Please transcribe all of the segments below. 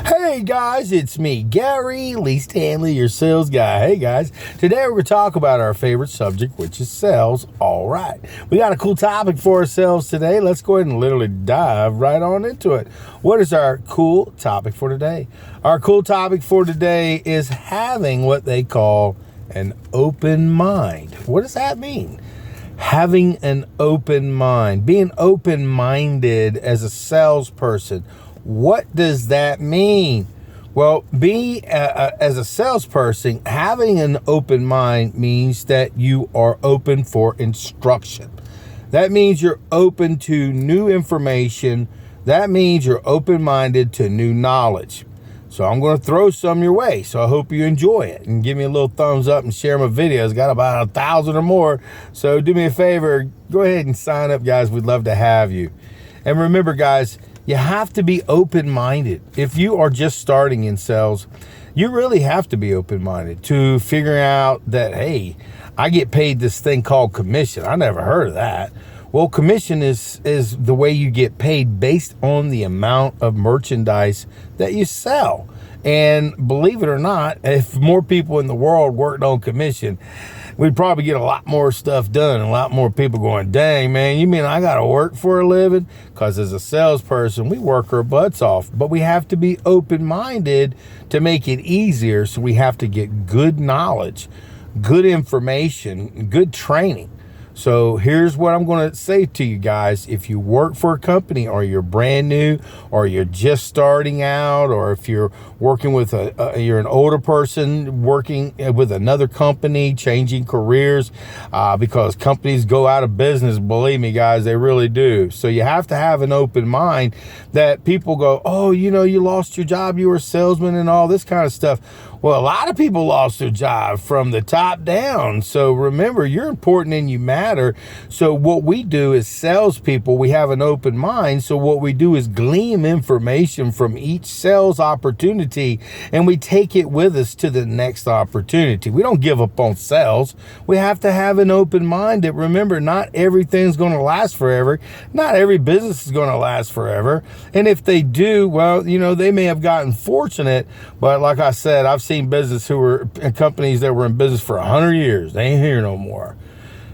Hey guys, it's me, Gary, Lee Stanley, your sales guy. Hey guys, today we're going to talk about our favorite subject, which is sales. All right, we got a cool topic for ourselves today. Let's go ahead and literally dive right on into it. What is our cool topic for today? Our cool topic for today is having what they call an open mind. What does that mean? Having an open mind, being open-minded as a salesperson. What does that mean? Well, as a salesperson, having an open mind means that you are open for instruction. That means you're open to new information. That means you're open-minded to new knowledge. So I'm going to throw some your way. So I hope you enjoy it and give me a little thumbs up and share my videos. Got about 1,000 or more. So do me a favor, go ahead and sign up, guys. We'd love to have you. And remember, guys, you have to be open-minded. If you are just starting in sales, you really have to be open-minded to figuring out that, hey, I get paid this thing called commission. I never heard of that. Well, commission is the way you get paid based on the amount of merchandise that you sell. And believe it or not, if more people in the world worked on commission, we'd probably get a lot more stuff done and a lot more people going, dang, man, you mean I got to work for a living? Because as a salesperson, we work our butts off, but we have to be open-minded to make it easier. So we have to get good knowledge, good information, good training. So here's what I'm going to say to you guys. If you work for a company or you're brand new or you're just starting out, or if you're working with you're an older person working with another company, changing careers because companies go out of business. Believe me, guys, they really do. So you have to have an open mind that people go, oh, you know, you lost your job. You were a salesman and all this kind of stuff. Well, a lot of people lost their job from the top down. So remember, you're important and you matter. So what we do as salespeople, we have an open mind. So what we do is glean information from each sales opportunity and we take it with us to the next opportunity. We don't give up on sales. We have to have an open mind that, remember, not everything's going to last forever. Not every business is going to last forever. And if they do, well, you know, they may have gotten fortunate, but like I said, I've seen companies that were in business for 100 years. They ain't here no more.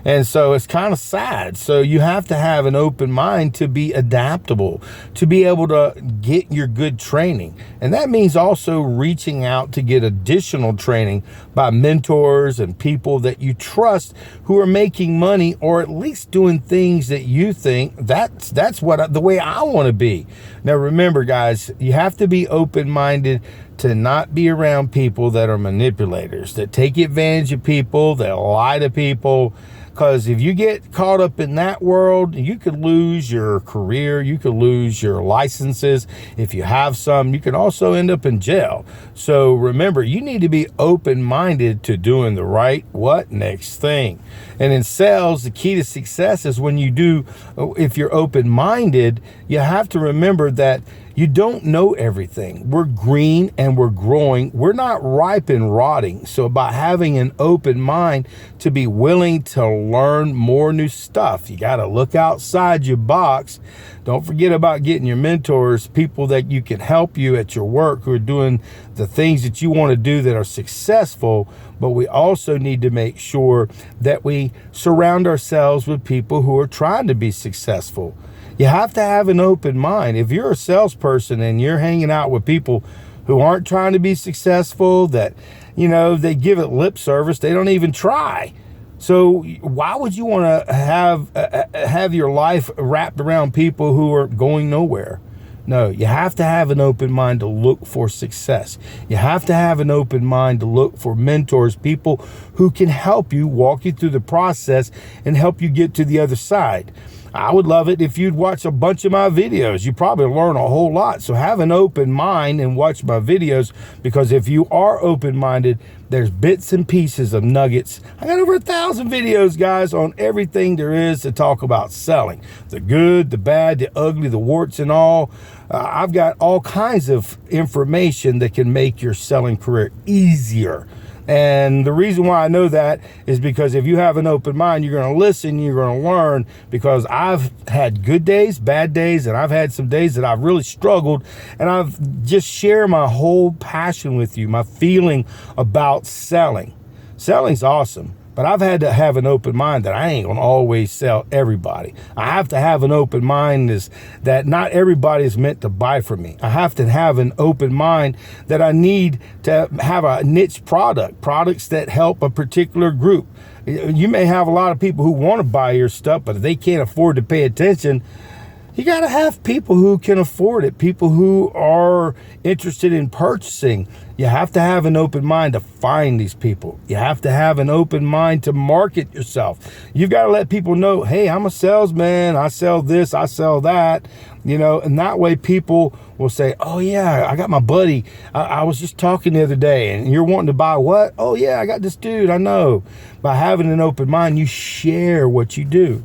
And so it's kind of sad. So you have to have an open mind to be adaptable, to be able to get your good training. And that means also reaching out to get additional training by mentors and people that you trust who are making money or at least doing things that you think that's the way I want to be. Now, remember, guys, you have to be open-minded to not be around people that are manipulators, that take advantage of people, that lie to people. Because if you get caught up in that world, you could lose your career. You could lose your licenses. If you have some, you can also end up in jail. So remember, you need to be open-minded to doing the right next thing. And in sales, the key to success is if you're open-minded, you have to remember that you don't know everything. We're green and we're growing. We're not ripe and rotting. So by having an open mind to be willing to learn more new stuff, you got to look outside your box. Don't forget about getting your mentors, people that you can help you at your work who are doing the things that you want to do that are successful. But we also need to make sure that we surround ourselves with people who are trying to be successful. You have to have an open mind. If you're a salesperson and you're hanging out with people who aren't trying to be successful, that, you know, they give it lip service, they don't even try. So why would you want to have your life wrapped around people who are going nowhere? No, you have to have an open mind to look for success. You have to have an open mind to look for mentors, people who can help you, walk you through the process and help you get to the other side. I would love it if you'd watch a bunch of my videos. You probably learn a whole lot. So have an open mind and watch my videos, because if you are open-minded, there's bits and pieces of nuggets. I got over 1,000 videos, guys, on everything there is to talk about selling. The good, the bad, the ugly, the warts and all. I've got all kinds of information that can make your selling career easier. And the reason why I know that is because if you have an open mind, you're going to listen, you're going to learn, because I've had good days, bad days, and I've had some days that I've really struggled, and I've just shared my whole passion with you, my feeling about selling. Selling's awesome. But I've had to have an open mind that I ain't going to always sell everybody. I have to have an open mind that not everybody is meant to buy from me. I have to have an open mind that I need to have a niche products that help a particular group. You may have a lot of people who want to buy your stuff, but if they can't afford to pay attention, you got to have people who can afford it, people who are interested in purchasing. You have to have an open mind to find these people. You have to have an open mind to market yourself. You've got to let people know, hey, I'm a salesman. I sell this, I sell that, and that way people will say, oh yeah, I got my buddy. I was just talking the other day and you're wanting to buy what? Oh yeah, I got this dude, I know. By having an open mind, you share what you do.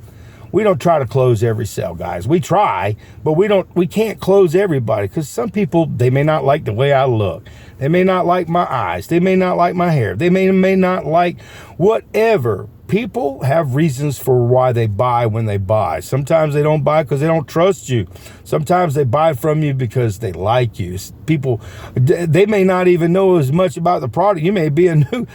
We don't try to close every sale, guys. We try, but we can't close everybody, because some people, they may not like the way I look. They may not like my eyes. They may not like my hair. They may not like whatever. People have reasons for why they buy when they buy. Sometimes they don't buy because they don't trust you. Sometimes they buy from you because they like you. People, they may not even know as much about the product. You may be a new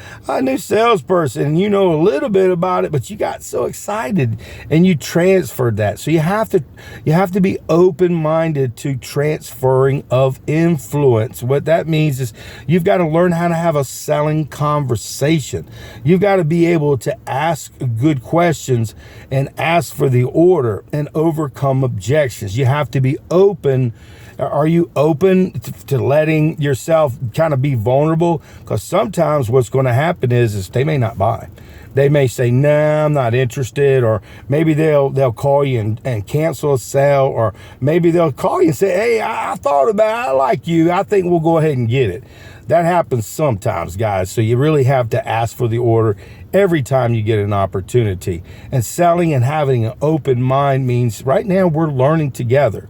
salesperson and you know a little bit about it, but you got so excited and you transferred that. So you have to be open-minded to transferring of influence. What that means is you've got to learn how to have a selling conversation. You've got to be able to ask good questions and ask for the order and overcome objections. You have to be open. Are you open to letting yourself kind of be vulnerable? Because sometimes what's going to happen is they may not buy. They may say, nah, I'm not interested. Or maybe they'll call you and cancel a sale. Or maybe they'll call you and say, hey, I thought about it. I like you. I think we'll go ahead and get it. That happens sometimes, guys. So you really have to ask for the order every time you get an opportunity. And selling and having an open mind means right now we're learning together.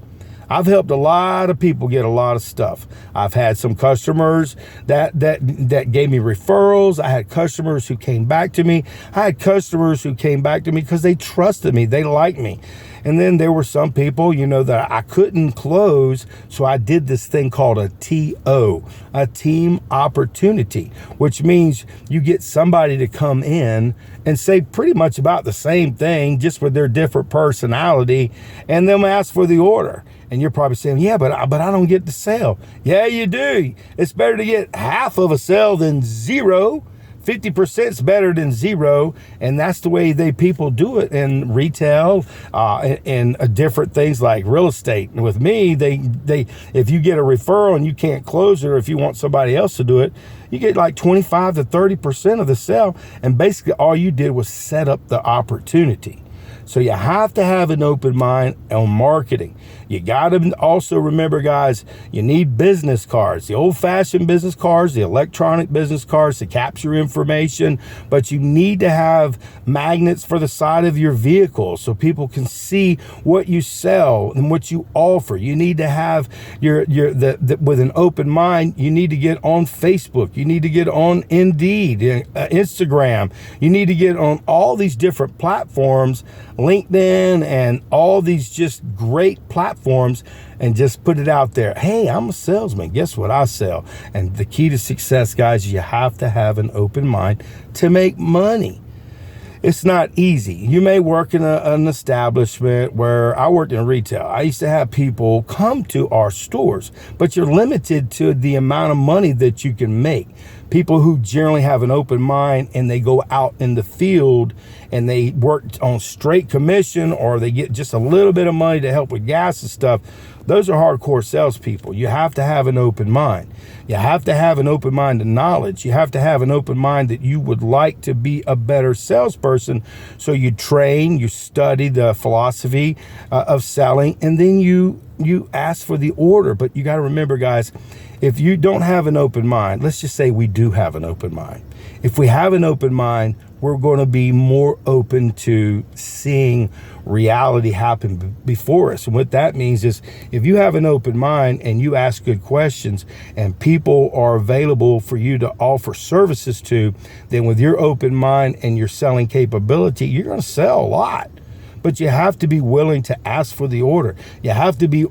I've helped a lot of people get a lot of stuff. I've had some customers that gave me referrals. I had customers who came back to me. I had customers who came back to me because they trusted me. They liked me. And then there were some people, that I couldn't close. So I did this thing called a TO, a team opportunity, which means you get somebody to come in and say pretty much about the same thing, just with their different personality, and then ask for the order. And you're probably saying, yeah, but I don't get the sale. Yeah, you do. It's better to get half of a sale than zero. 50% is better than zero, and that's the way people do it in retail and different things like real estate. And with me, they if you get a referral and you can't close it, or if you want somebody else to do it, you get like 25 to 30% of the sale, and basically all you did was set up the opportunity. So you have to have an open mind on marketing. You got to also remember, guys, you need business cards, the old-fashioned business cards, the electronic business cards to capture information, but you need to have magnets for the side of your vehicle so people can see what you sell and what you offer. You need to have with an open mind. You need to get on Facebook. You need to get on Indeed, Instagram. You need to get on all these different platforms, LinkedIn, and all these just great platforms, and just put it out there. Hey, I'm a salesman. Guess what I sell? And the key to success, guys, is you have to have an open mind to make money. It's not easy. You may work in an establishment where I worked in retail. I used to have people come to our stores, but you're limited to the amount of money that you can make. People who generally have an open mind and they go out in the field and they work on straight commission, or they get just a little bit of money to help with gas and stuff, those are hardcore salespeople. You have to have an open mind. You have to have an open mind to knowledge. You have to have an open mind that you would like to be a better salesperson. So you train, you study the philosophy of selling, and then you ask for the order. But you got to remember, guys, if you don't have an open mind, let's just say we do have an open mind. If we have an open mind, we're going to be more open to seeing reality happen before us. And what that means is if you have an open mind and you ask good questions and people are available for you to offer services to, then with your open mind and your selling capability, you're going to sell a lot. But you have to be willing to ask for the order. You have to be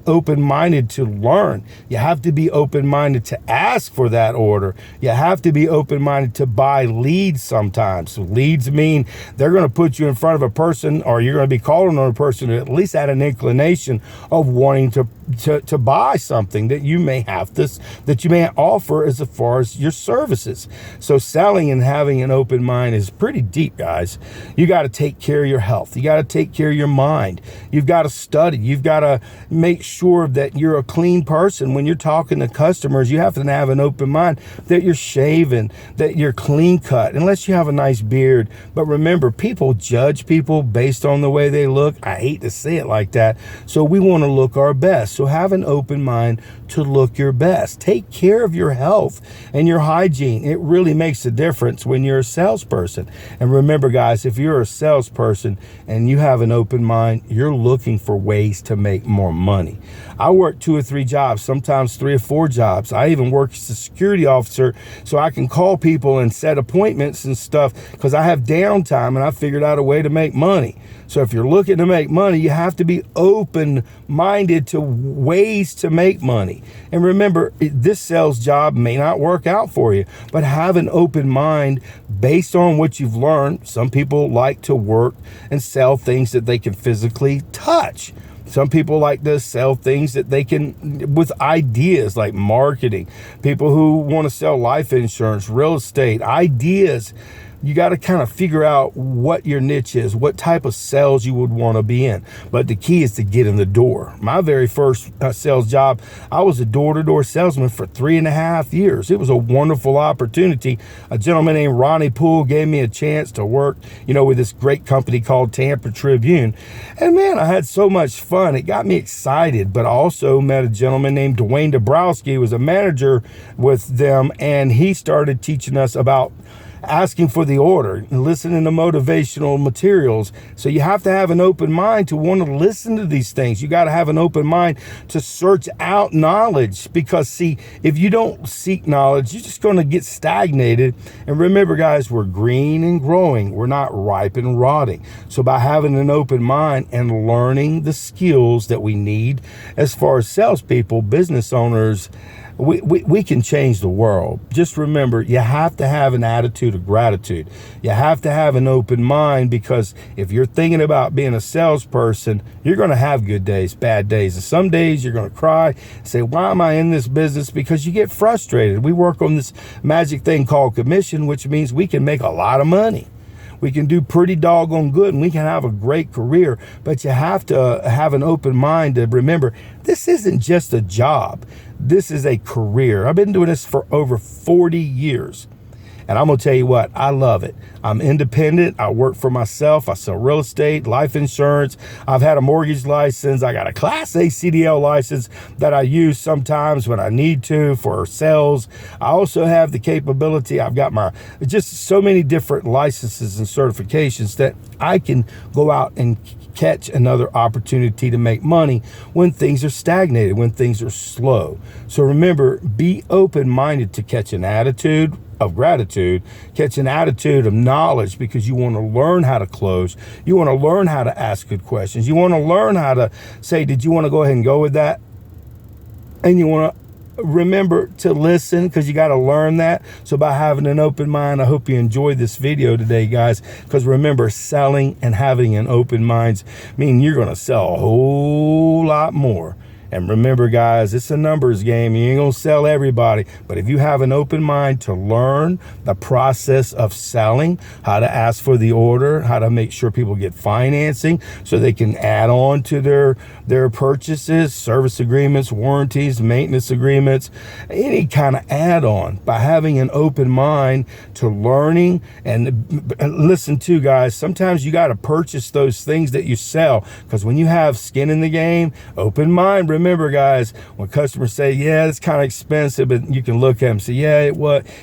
open-minded to learn. You have to be open-minded to ask for that order. You have to be open-minded to buy leads sometimes. So leads mean they're going to put you in front of a person, or you're going to be calling on a person who at least had an inclination of wanting to buy something that you may have that you may offer as far as your services. So selling and having an open mind is pretty deep, guys. You got to take care of your health. You got to take care of your mind. You've got to study. You've got to make sure that you're a clean person. When you're talking to customers, you have to have an open mind, that you're shaven, that you're clean cut, unless you have a nice beard. But remember, people judge people based on the way they look. I hate to say it like that. So we want to look our best. So have an open mind to look your best. Take care of your health and your hygiene. It really makes a difference when you're a salesperson. And remember, guys, if you're a salesperson and you have an open mind, you're looking for ways to make more money. I work 2 or 3 jobs, sometimes 3 or 4 jobs. I even work as a security officer so I can call people and set appointments and stuff because I have downtime and I figured out a way to make money. So if you're looking to make money, you have to be open-minded to ways to make money. And remember, this sales job may not work out for you, but have an open mind based on what you've learned. Some people like to work and sell things that they can physically touch. Some people like to sell things that they can, with ideas like marketing. People who want to sell life insurance, real estate, ideas. You got to kind of figure out what your niche is, what type of sales you would want to be in. But the key is to get in the door. My very first sales job, I was a door-to-door salesman for 3.5 years. It was a wonderful opportunity. A gentleman named Ronnie Poole gave me a chance to work, with this great company called Tampa Tribune. And man, I had so much fun. It got me excited. But I also met a gentleman named Dwayne Dabrowski, who was a manager with them, and he started teaching us about asking for the order and listening to motivational materials. So you have to have an open mind to want to listen to these things. You got to have an open mind to search out knowledge, because see, if you don't seek knowledge, you're just going to get stagnated. And remember, guys, we're green and growing. We're not ripe and rotting. So by having an open mind and learning the skills that we need as far as salespeople, business owners, we can change the world. Just remember, you have to have an attitude of gratitude. You have to have an open mind, because if you're thinking about being a salesperson, you're going to have good days, bad days. And some days you're going to cry, say, why am I in this business? Because you get frustrated. We work on this magic thing called commission, which means we can make a lot of money. We can do pretty doggone good and we can have a great career, but you have to have an open mind to remember, this isn't just a job. This is a career. I've been doing this for over 40 years. And I'm going to tell you what, I love it. I'm independent. I work for myself. I sell real estate, life insurance. I've had a mortgage license. I got a Class A CDL license that I use sometimes when I need to for sales. I also have the capability. I've got just so many different licenses and certifications that I can go out and catch another opportunity to make money when things are stagnated, when things are slow. So remember, be open-minded to catch an attitude of gratitude, catch an attitude of knowledge, because you want to learn how to close. You want to learn how to ask good questions. You want to learn how to say, did you want to go ahead and go with that? And you want to remember to listen, because you got to learn that. So by having an open mind, I hope you enjoyed this video today, guys, because remember, selling and having an open mind mean you're going to sell a whole lot more. And remember, guys, it's a numbers game. You ain't going to sell everybody. But if you have an open mind to learn the process of selling, how to ask for the order, how to make sure people get financing so they can add on to their purchases, service agreements, warranties, maintenance agreements, any kind of add-on, by having an open mind to learning. And listen to, guys, sometimes you got to purchase those things that you sell, because when you have skin in the game, open mind, remember, guys, when customers say, yeah, it's kind of expensive, but you can look at them and say, yeah,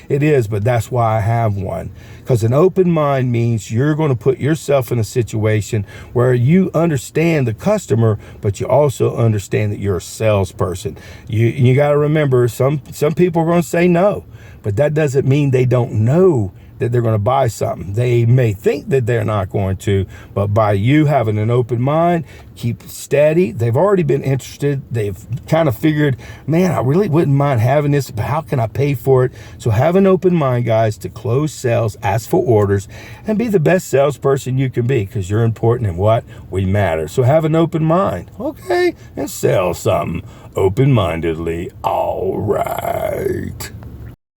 it is, but that's why I have one. Because an open mind means you're going to put yourself in a situation where you understand the customer, but you also understand that you're a salesperson. You got to remember, some people are going to say no, but that doesn't mean they don't know that they're going to buy something. They may think that they're not going to, but by you having an open mind, keep steady. They've already been interested. They've kind of figured, man, I really wouldn't mind having this, but how can I pay for it? So have an open mind, guys, to close sales, ask for orders, and be the best salesperson you can be, because you're important and what? We matter. So have an open mind, okay? And sell something open-mindedly. All right.